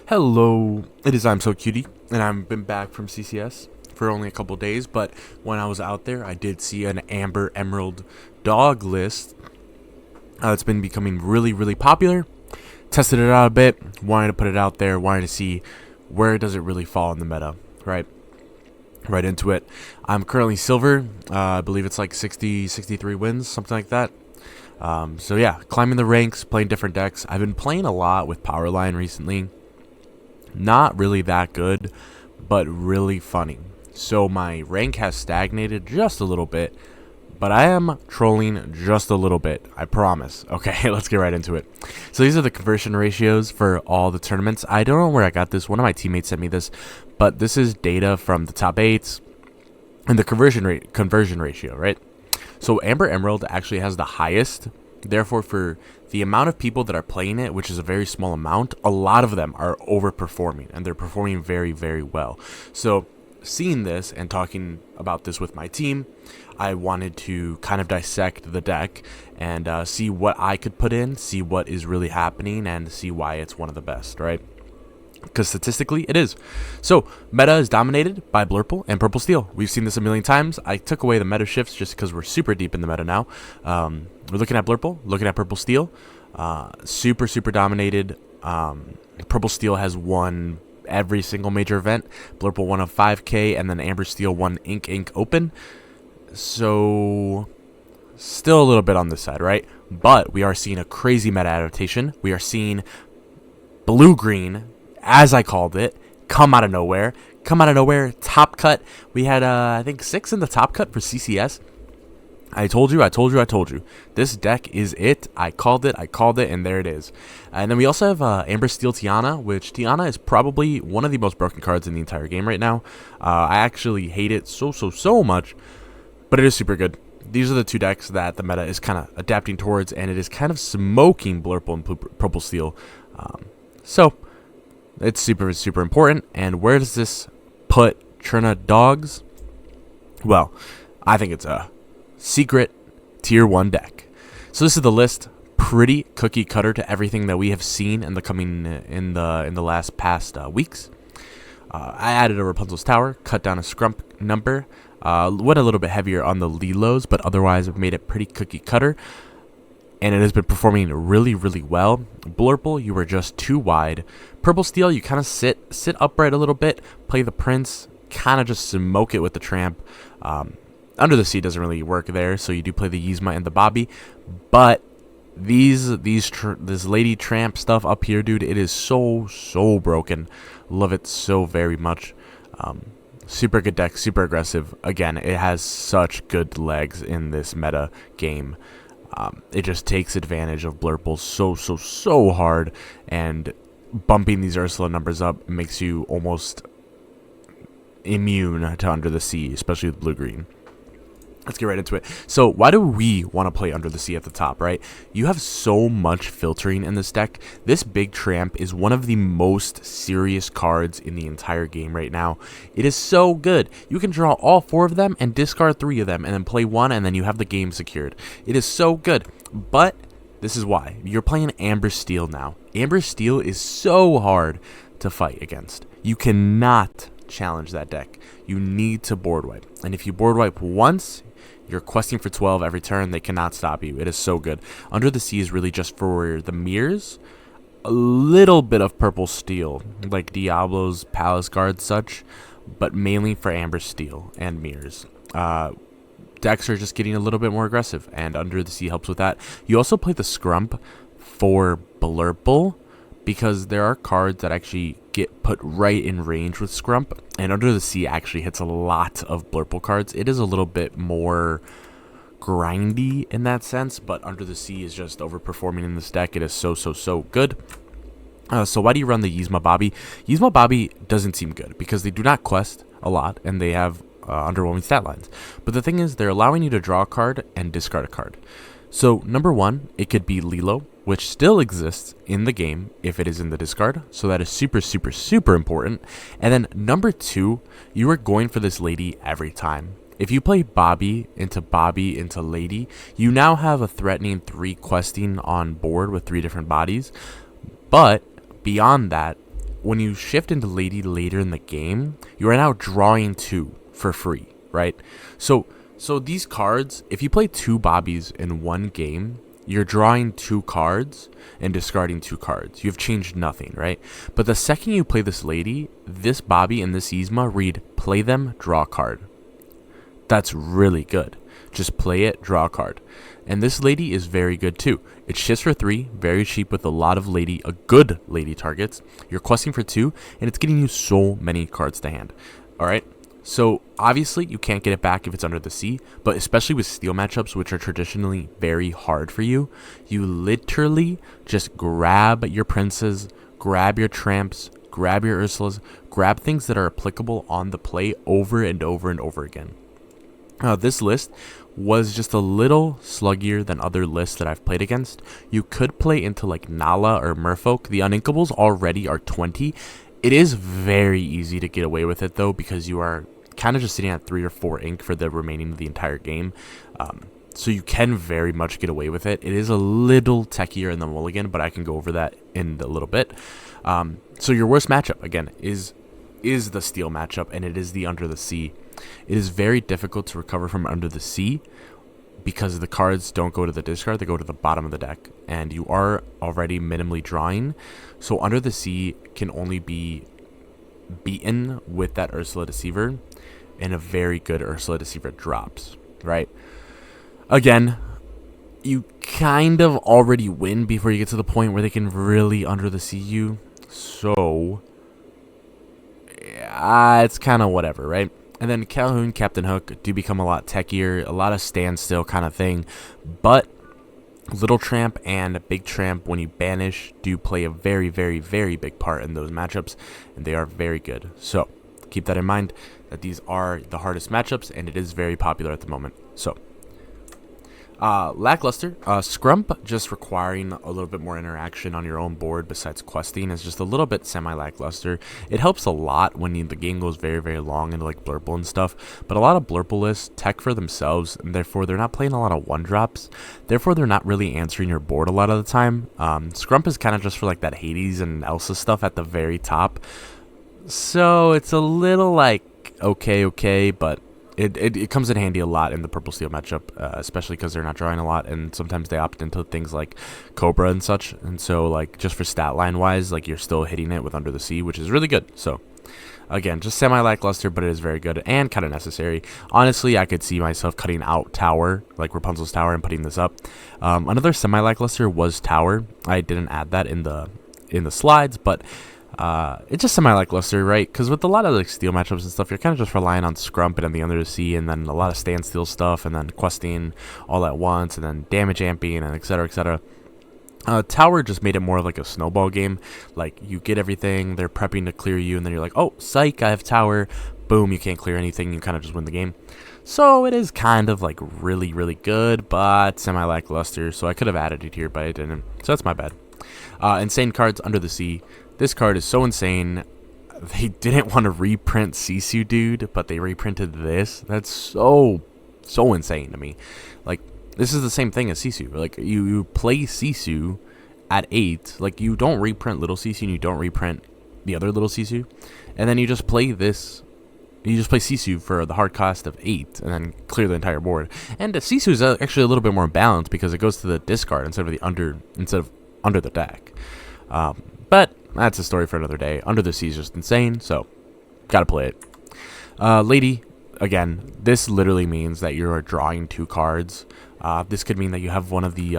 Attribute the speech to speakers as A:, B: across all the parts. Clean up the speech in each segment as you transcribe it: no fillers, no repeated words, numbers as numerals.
A: Hello, it is I'm So Cutie, and I've been back from CCS for only a couple days, but when I was out there, I did see an Amber Emerald dog list. It's been becoming really popular. Tested it out a bit, wanted to put it out there, wanted to see where does it really fall in the meta, right? Right into it. I'm currently silver. I believe it's like 60, 63 wins, something like that. So yeah, climbing the ranks, playing different decks. I've been playing a lot with Powerline recently. Not really that good, but really funny. So my rank has stagnated just a little bit, but I am trolling just a little bit, I promise. Okay, let's get right into it. So these are the conversion ratios for all the tournaments. I don't know where I got this. One of my teammates sent me this, but this is data from the top 8s and the conversion ratio, right? So Amber Emerald actually has the highest. Therefore, for the amount of people that are playing it, which is a very small amount, a lot of them are overperforming, and they're performing very well. So seeing this and talking about this with my team, I wanted to kind of dissect the deck and see what I could put in, see what is really happening, and see why it's one of the best, right? Because statistically, it is. So, meta is dominated by Blurple and Purple Steel. We've seen this a million times. I took away the meta shifts just because we're super deep in the meta now. We're looking at Blurple, looking at Purple Steel. Super dominated. Purple Steel has won every single major event. Blurple won a 5K, and then Amber Steel won Ink Open. So, still a little bit on this side, right? But we are seeing a crazy meta adaptation. We are seeing blue-green, as I called it, come out of nowhere. Top cut. We had, I think, 6 in the top cut for CCS. I told you. This deck is it. I called it, and there it is. And then we also have Amber Steel Tiana, which Tiana is probably one of the most broken cards in the entire game right now. I actually hate it so much, but it is super good. These are the two decks that the meta is kind of adapting towards, and it is kind of smoking Blurple and Purple Steel. So it's super important. And where does this put Packerdogs? Well, I think it's a secret tier 1 deck. So this is the list, pretty cookie cutter to everything that we have seen in the last past weeks. I added a Rapunzel's Tower, cut down a Scrump number, went a little bit heavier on the Lilos, but otherwise I've made it pretty cookie cutter, and it has been performing really well. Blurple, you were just too wide. Purple Steel, you kind of sit upright a little bit, play the Prince, kind of just smoke it with the Tramp. Under the Sea doesn't really work there, so you do play the Yzma and the Bobby. But this Lady Tramp stuff up here, dude, it is so broken. Love it so very much. Super good deck, super aggressive. Again, it has such good legs in this meta game. It just takes advantage of Blurple so hard, and bumping these Ursula numbers up makes you almost immune to Under the Sea, especially with blue-green. Let's get right into it. So why do we want to play Under the Sea at the top, right? You have so much filtering in this deck. This big Tramp is one of the most serious cards in the entire game right now. It is so good. You can draw all 4 of them and discard 3 of them and then play 1, and then you have the game secured. It is so good. But this is why. You're playing Amber Steel now. Amber Steel is so hard to fight against. You cannot challenge that deck. You need to board wipe. And if you board wipe once, you're questing for 12 every turn. They cannot stop you. It is so good. Under the Sea is really just for the mirrors. A little bit of Purple Steel, like Diablo's Palace Guard such, but mainly for Amber Steel and mirrors. Decks are just getting a little bit more aggressive, and Under the Sea helps with that. You also play the Scrump for Blurple, because there are cards that actually get put right in range with Scrump, and Under the Sea actually hits a lot of Blurple cards. It is a little bit more grindy in that sense, but Under the Sea is just overperforming in this deck. It is so good. So why do you run the Yzma Bobby? Yzma Bobby doesn't seem good because they do not quest a lot, and they have underwhelming stat lines. But the thing is, they're allowing you to draw a card and discard a card. So number 1, it could be Lilo, which still exists in the game if it is in the discard. So that is super important. And then number 2, you are going for this lady every time. If you play Bobby into Lady, you now have a threatening 3 questing on board with 3 different bodies. But beyond that, when you shift into Lady later in the game, you are now drawing 2 for free, right? So these cards, if you play 2 Bobbies in one game, you're drawing 2 cards and discarding 2 cards. You've changed nothing, right? But the second you play this Lady, this Bobby and this Yzma read play them, draw a card. That's really good. Just play it, draw a card. And this Lady is very good too. It shifts for 3, very cheap with a lot of good Lady targets. You're questing for 2, and it's getting you so many cards to hand. Alright? So, obviously, you can't get it back if it's under the sea, but especially with steel matchups, which are traditionally very hard for you, you literally just grab your princes, grab your tramps, grab your Ursulas, grab things that are applicable on the play over and over and over again. This list was just a little sluggier than other lists that I've played against. You could play into like Nala or Merfolk. The Uninkables already are 20. It is very easy to get away with it though, because you are kind of just sitting at 3 or 4 ink for the remaining of the entire game. So you can very much get away with it. It is a little techier in the Mulligan, but I can go over that in a little bit. So your worst matchup, again, is the steel matchup, and it is the Under the Sea. It is very difficult to recover from Under the Sea because the cards don't go to the discard, they go to the bottom of the deck, and you are already minimally drawing. So Under the Sea can only be beaten with that Ursula Deceiver, and a very good Ursula Deceiver drops, right? Again, you kind of already win before you get to the point where they can really Under the Sea you. So it's kind of whatever, right? And then Calhoun, Captain Hook do become a lot techier, a lot of standstill kind of thing. But Little Tramp and Big Tramp, when you banish, do play a very, very, very big part in those matchups, and they are very good. So keep that in mind, that these are the hardest matchups, and it is very popular at the moment. So lackluster. Scrump, just requiring a little bit more interaction on your own board besides questing, is just a little bit semi-lackluster. It helps a lot when the game goes very, very long into like Blurple and stuff, but a lot of Blurple lists tech for themselves, and therefore they're not playing a lot of 1-drops. Therefore, they're not really answering your board a lot of the time. Scrump is kind of just for like that Hades and Elsa stuff at the very top. So it's a little like okay, but it comes in handy a lot in the purple steel matchup, especially because they're not drawing a lot, and sometimes they opt into things like Cobra and such. And so like just for stat line wise, like you're still hitting it with Under the Sea, which is really good. So again, just semi lackluster, but it is very good and kind of necessary. Honestly, I could see myself cutting out Tower, like Rapunzel's Tower, and putting this up. Another semi lackluster was Tower. I didn't add that in the slides, but it's just semi-lackluster, right? Because with a lot of like steel matchups and stuff, you're kind of just relying on Scrump and the Under the Sea, and then a lot of standstill stuff, and then questing all at once, and then damage amping, and etc., etc. Tower just made it more of like a snowball game. Like, you get everything, they're prepping to clear you, and then you're like, oh, psych, I have Tower. Boom, you can't clear anything, you kind of just win the game. So it is kind of like really, really good, but semi-lackluster. So I could have added it here, but I didn't. So that's my bad. Insane cards, Under the Sea. This card is so insane. They didn't want to reprint Sisu, dude, but they reprinted this. That's so insane to me. Like, this is the same thing as Sisu. Like, you play Sisu at 8. Like, you don't reprint Little Sisu, and you don't reprint the other Little Sisu. And then you just play this. You just play Sisu for the hard cost of 8, and then clear the entire board. And Sisu is actually a little bit more balanced because it goes to the discard instead of under the deck. But that's a story for another day. Under the Sea is just insane, so gotta play it. Lady, again, this literally means that you are drawing 2 cards. This could mean that you have one of the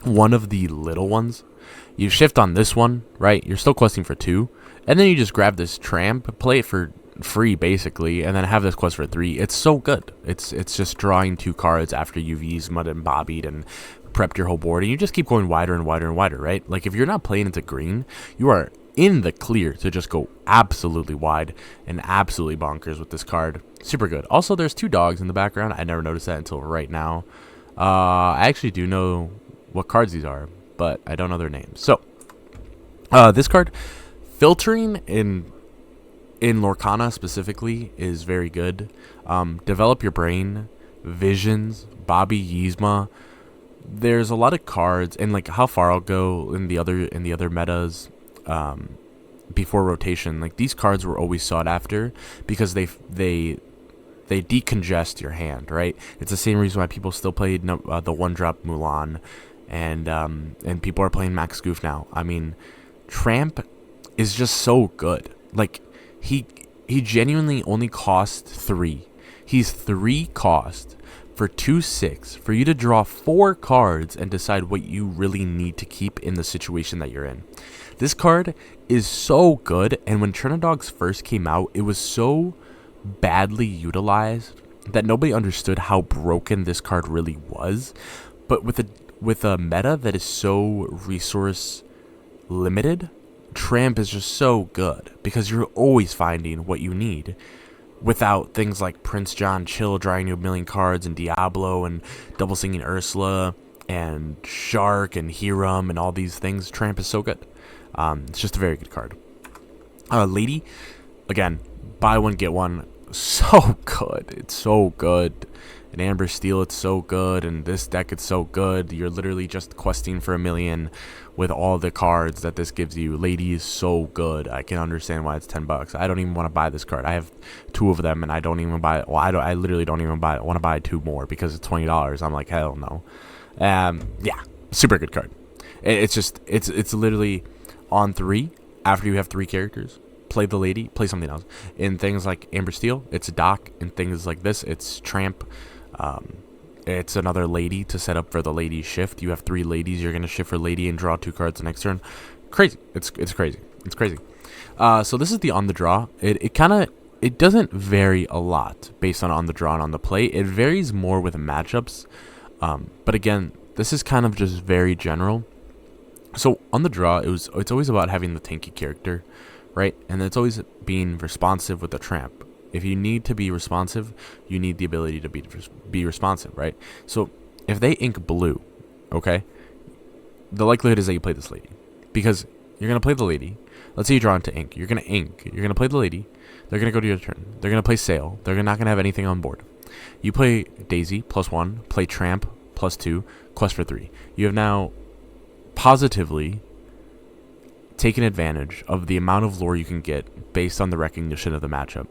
A: little ones. You shift on this one, right? You're still questing for 2, and then you just grab this Tramp, play it for free basically, and then have this quest for 3. It's so good. It's just drawing 2 cards after you've used Mud and Bobbied and prepped your whole board, and you just keep going wider and wider and wider, right? Like, if you're not playing into green, you are in the clear to just go absolutely wide and absolutely bonkers with this card. Super good. Also, there's 2 dogs in the background. I never noticed that until right now. I actually do know what cards these are, but I don't know their names. So this card, filtering in Lorcana specifically, is very good. Develop Your Brain, Visions, Bobby Yzma. There's a lot of cards, and like how far I'll go in the other metas. before rotation, like these cards were always sought after because they decongest your hand, right? It's the same reason why people still play the one drop Mulan, and people are playing Max Goof now. I mean, Tramp is just so good. Like he genuinely only costs 3. He's 3 cost for 2/6 for you to draw 4 cards and decide what you really need to keep in the situation that you're in. This card is so good, and when Packerdogs first came out, it was so badly utilized that nobody understood how broken this card really was. But with a meta that is so resource limited, Tramp is just so good because you're always finding what you need without things like Prince John Chill drawing you a million cards, and Diablo, and double singing Ursula, and Shark, and Hiram, and all these things. Tramp is so good. It's just a very good card. Lady, again, buy one, get one. So good. It's so good. In Amber Steel, it's so good. And this deck, it's so good. You're literally just questing for 1 million with all the cards that this gives you. Lady is so good. I can understand why it's $10. I don't even want to buy this card. I have 2 of them, and I don't even buy it. Well, I literally don't even buy it. I want to buy 2 more because it's $20. I'm like, hell no. Yeah, super good card. It's literally on 3 after you have 3 characters. Play the lady, play something else. In things like Amber Steel, it's a dock. In things like this, it's Tramp. It's another lady to set up for the lady shift. You have 3 ladies. You're going to shift for lady and draw 2 cards the next turn. Crazy. It's crazy. It's crazy. So this is the on the draw. It doesn't vary a lot based on the draw and on the play. It varies more with matchups. But again, this is kind of just very general. So on the draw, it's always about having the tanky character, right? And it's always being responsive with the Tramp. If you need to be responsive, you need the ability to be responsive, right? So if they ink blue, okay, the likelihood is that you play this lady because you're going to play the lady. Let's say you draw into ink. You're going to ink. You're going to play the lady. They're going to go to your turn. They're going to play Sail. They're not going to have anything on board. You play Daisy +1, play Tramp +2, quest for 3. You have now positively taken advantage of the amount of lore you can get based on the recognition of the matchup.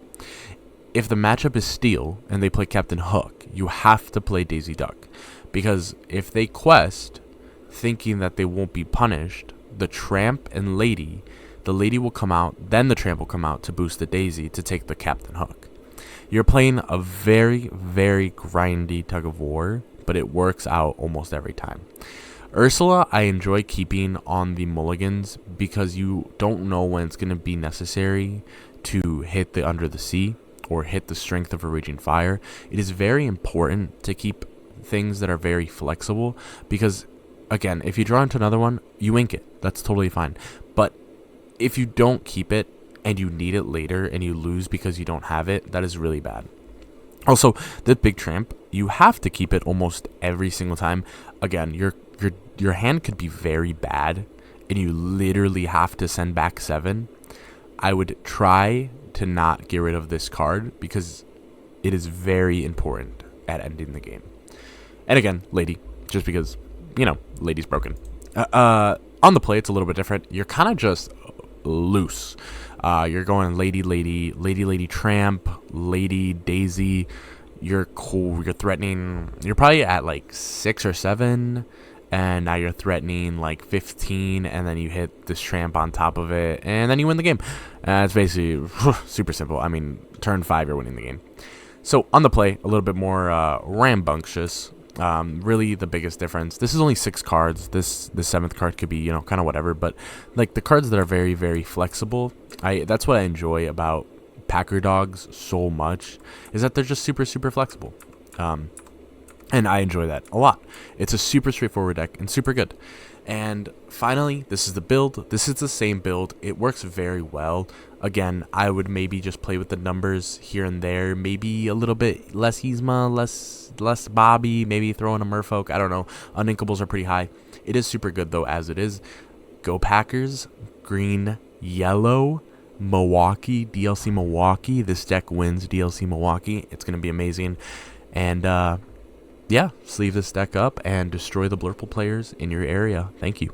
A: If the matchup is Steel and they play Captain Hook, you have to play Daisy Duck, because if they quest thinking that they won't be punished, the Tramp and Lady, the Lady will come out, then the Tramp will come out to boost the Daisy to take the Captain Hook. You're playing a very, very grindy tug of war, but it works out almost every time. Ursula, I enjoy keeping on the mulligans because you don't know when it's going to be necessary to hit the Under the Sea or hit the Strength of a Raging Fire. It is very important to keep things that are very flexible because, again, if you draw into another one, you ink it. That's totally fine. But if you don't keep it and you need it later and you lose because you don't have it, that is really bad. Also, the big Tramp, you have to keep it almost every single time. Again, your hand could be very bad and you literally have to send back 7. I would try to not get rid of this card because it is very important at ending the game. And again, Lady, just because, Lady's broken. On the play, it's a little bit different. You're kind of just loose. You're going Lady Tramp, Lady Daisy. You're cool. You're threatening. You're probably at like 6 or 7. And now you're threatening like 15, and then you hit this Tramp on top of it, and then you win the game. It's basically super simple. I mean, turn 5, you're winning the game. So on the play, a little bit more rambunctious. Really, the biggest difference. This is only 6 cards. The 7th card could be, kind of whatever. But like the cards that are very, very flexible, that's what I enjoy about Packerdogs so much, is that they're just super, super flexible. And I enjoy that a lot. It's a super straightforward deck and super good. And finally, this is the build. This is the same build. It works very well. Again, I would maybe just play with the numbers here and there. Maybe a little bit less Yzma, less Bobby. Maybe throw in a Merfolk. I don't know. Uninkables are pretty high. It is super good, though, as it is. Go Packers. Green, yellow. Milwaukee. DLC Milwaukee. This deck wins DLC Milwaukee. It's going to be amazing. And, yeah, sleeve this deck up and destroy the Blurple players in your area. Thank you.